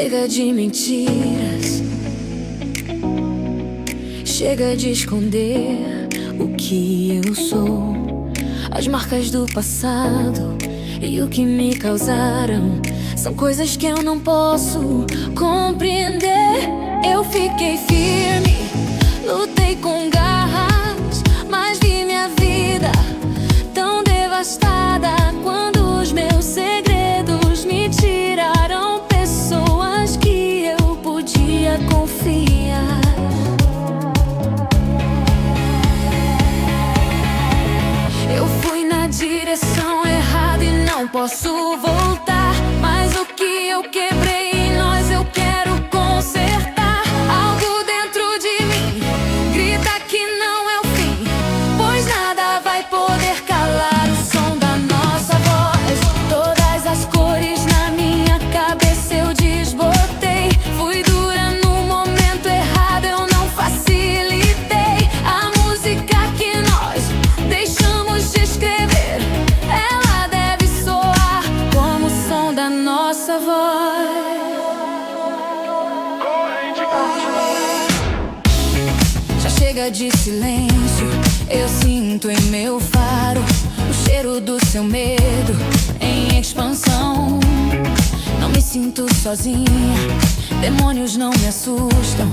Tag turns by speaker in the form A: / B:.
A: Chega de mentiras, chega de esconder o que eu sou. As marcas do passado e o que me causaram são coisas que eu não posso compreender. Eu fiquei firme, lutei com garras, mas vi minha vida tão devastada quando os meus segredos me tiraram pessoas que eu podia confiar. Eu fui na direção errada e não posso voltar, mas o que eu quebrei em nós eu quero consertar. Algo dentro de mim grita que não é o fim, pois nada vai poder calar o som da nossa voz. Todas as cores na minha cabeça eu desbotei. Fui dura no momento errado, eu não facilitei. A música que nós deixamos de escrever, ela deve soar como o som da nossa voz. Já chega de silêncio, eu sinto em meu faro o cheiro do seu medo em expansão. Não me sinto sozinha, demônios não me assustam,